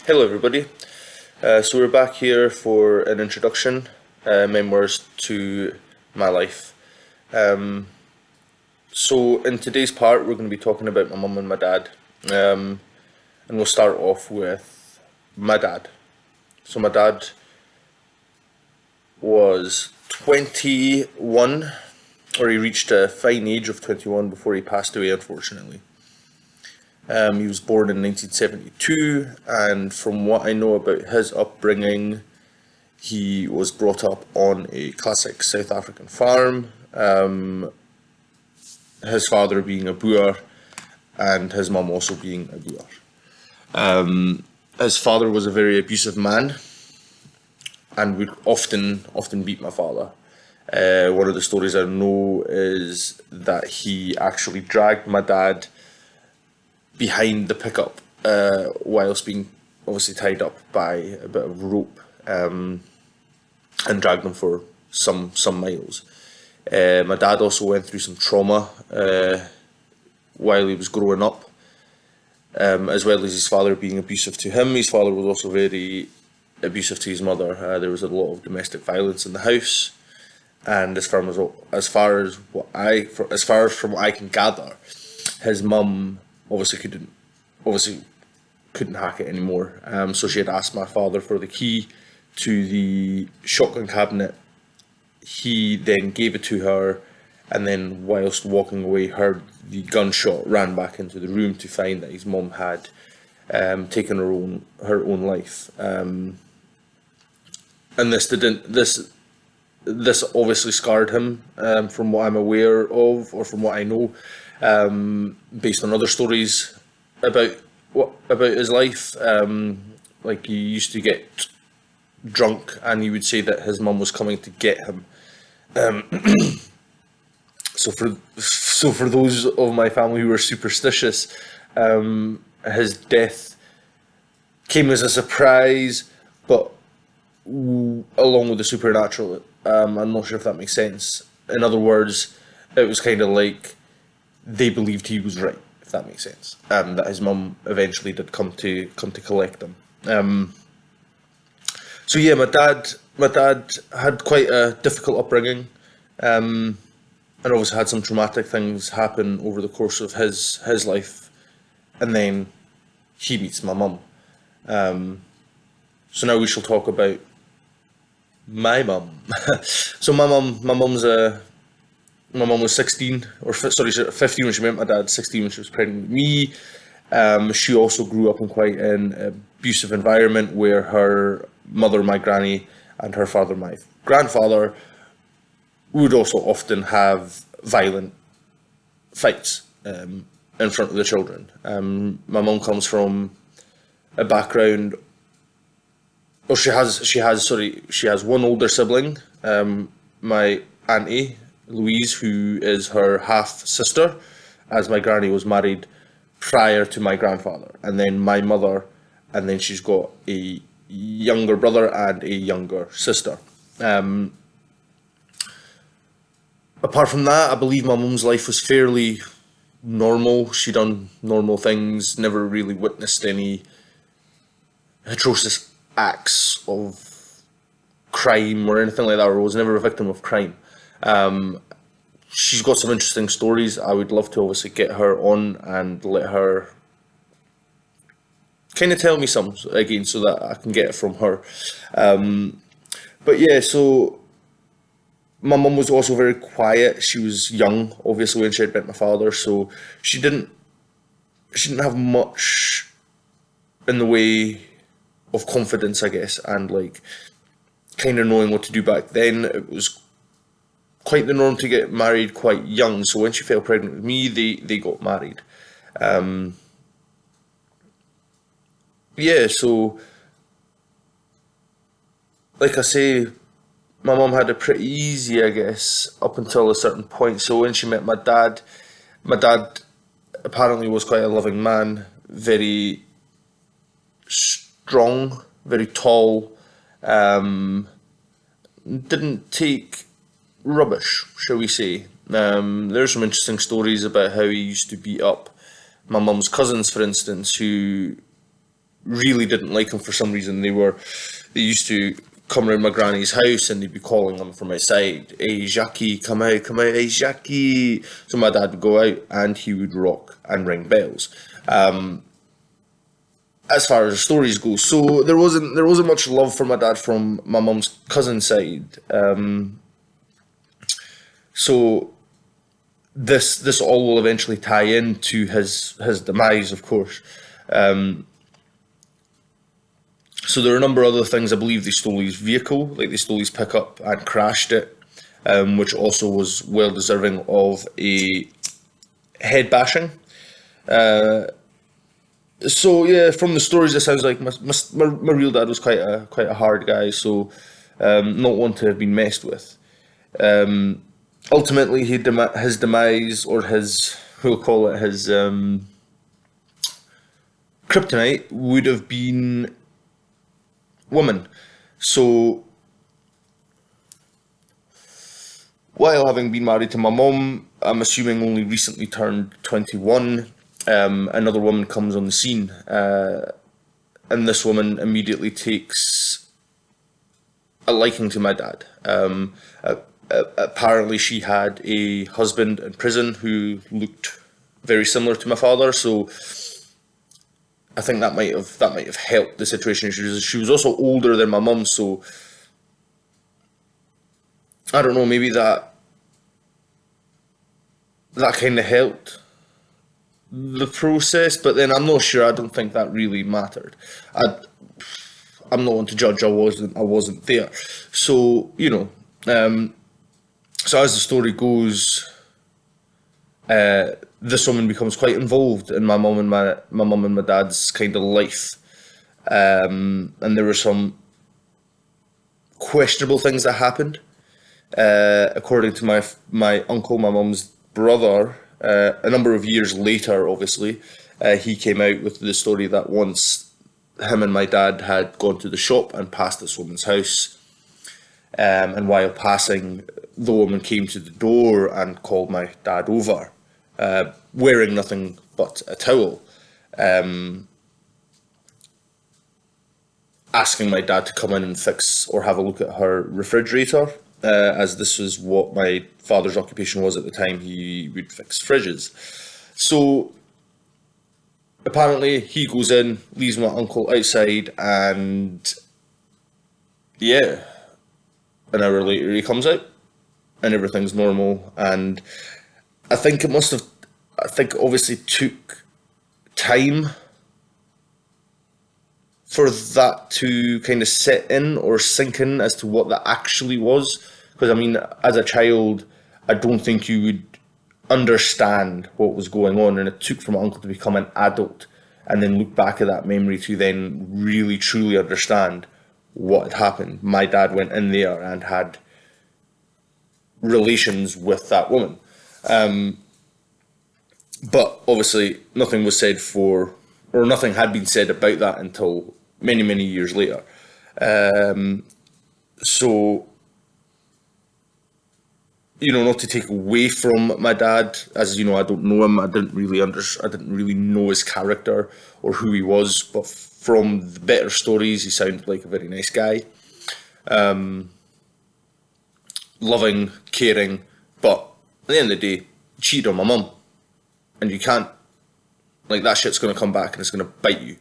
Hello, everybody. So we're back here for an introduction, memoirs to my life. Um, so in today's part, we're going to be talking about my mum and my dad, and we'll start off with my dad. So my dad was 21, or he reached a fine age of 21 before he passed away, unfortunately. He was born in 1972, and from what I know about his upbringing, he was brought up on a classic South African farm, his father being a Boer and his mum also being a Boer. His father was a very abusive man and would often beat my father. One of the stories I know is that he actually dragged my dad behind the pickup whilst being obviously tied up by a bit of rope, and dragged them for some miles. My dad also went through some trauma while he was growing up, as well as his father being abusive to him. His father was also very abusive to his mother. There was a lot of domestic violence in the house, and as far as from what I can gather, his mum obviously couldn't hack it anymore. So she had asked my father for the key to the shotgun cabinet. He then gave it to her, and then whilst walking away, heard the gunshot, ran back into the room to find that his mum had taken her own life. And this obviously scarred him, from what I'm aware of, or from what I know, based on other stories about his life. Like, he used to get drunk, and he would say that his mum was coming to get him. So for those of my family who are superstitious, his death came as a surprise, but along with the supernatural. I'm not sure if that makes sense. In other words, it was kind of like they believed he was right, if that makes sense. That his mum eventually did come to collect him. So yeah, my dad had quite a difficult upbringing, and obviously had some traumatic things happen over the course of his life, and then he meets my mum. So now we shall talk about my mum. So my mum was 16, or sorry, 15 when she met my dad, 16 when she was pregnant with me. She also grew up in quite an abusive environment where her mother, my granny, and her father, my grandfather, would also often have violent fights in front of the children. My mum comes from a background. Well, she has one older sibling, my auntie Louise, who is her half sister, as my granny was married prior to my grandfather, and then my mother, and then she's got a younger brother and a younger sister. Apart from that, I believe my mum's life was fairly normal. She done normal things, never really witnessed any atrocious acts of crime or anything like that, or was never a victim of crime. She's got some interesting stories. I would love to obviously get her on and let her kind of tell me some again, so that I can get it from her. But yeah, so my mum was also very quiet. She was young, obviously, when she had met my father, so she didn't have much in the way of confidence, I guess, and like kind of knowing what to do. Back then, it was quite the norm to get married quite young. So when she fell pregnant with me, they got married. Yeah, so like I say, my mum had it pretty easy, I guess, up until a certain point. So when she met my dad apparently was quite a loving man, very strong, very tall, didn't take rubbish, shall we say. There's some interesting stories about how he used to beat up my mum's cousins, for instance, who really didn't like him for some reason. They used to come around my granny's house and they'd be calling him from outside, "Hey Jackie, come out, hey Jackie." So my dad would go out and he would rock and ring bells. As far as the stories go, so there wasn't much love for my dad from my mum's cousin side. So this all will eventually tie into his demise, of course. So there are a number of other things. I believe they stole his vehicle, like they stole his pickup and crashed it, which also was well deserving of a head bashing. So yeah, from the stories, it sounds like my real dad was quite a hard guy. So not one to have been messed with. Ultimately, his demise, or his, we'll call it his kryptonite, would have been women. So while having been married to my mum, I'm assuming only recently turned 21, another woman comes on the scene, and this woman immediately takes a liking to my dad. Apparently, she had a husband in prison who looked very similar to my father, so I think that might have helped the situation. She was also older than my mum, so I don't know. Maybe that kind of helped the process, but then I'm not sure. I don't think that really mattered. I'm not one to judge. I wasn't there. So so as the story goes, this woman becomes quite involved in my mum and my dad's kind of life, and there were some questionable things that happened. According to my uncle, my mum's brother, a number of years later, obviously, he came out with the story that once him and my dad had gone to the shop and passed this woman's house, and while passing, the woman came to the door and called my dad over, wearing nothing but a towel, asking my dad to come in and fix or have a look at her refrigerator, as this was what my father's occupation was at the time. He would fix fridges. So apparently he goes in, leaves my uncle outside, and yeah, an hour later he comes out and everything's normal. And I think I think obviously took time for that to kind of set in or sink in as to what that actually was. Because I mean, as a child, I don't think you would understand what was going on, and it took for my uncle to become an adult and then look back at that memory to then really truly understand what had happened. My dad went in there and had relations with that woman. But obviously nothing was said or nothing had been said about that until many, many years later. So, not to take away from my dad, as you know, I don't know him. I didn't really know his character or who he was, but from the better stories, he sounded like a very nice guy. Loving, caring, but at the end of the day, he cheated on my mum. And you can't, like, that shit's going to come back and it's going to bite you.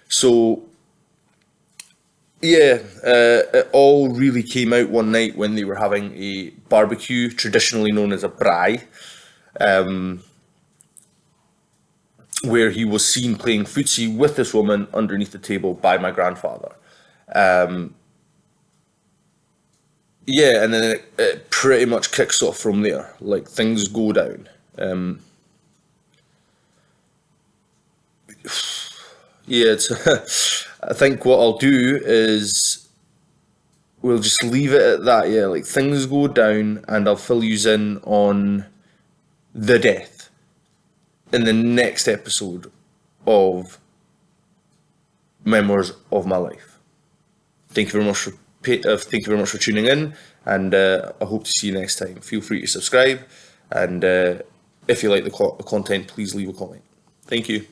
So, yeah, it all really came out one night when they were having a barbecue, traditionally known as a braai, where he was seen playing footsie with this woman underneath the table by my grandfather. Yeah, and then it pretty much kicks off from there. Like, things go down. Yeah, I think what I'll do is we'll just leave it at that. Yeah, like things go down, and I'll fill you in on the death in the next episode of Memoirs of My Life. Thank you very much thank you very much for tuning in, and I hope to see you next time. Feel free to subscribe, and if you like the content, please leave a comment. Thank you.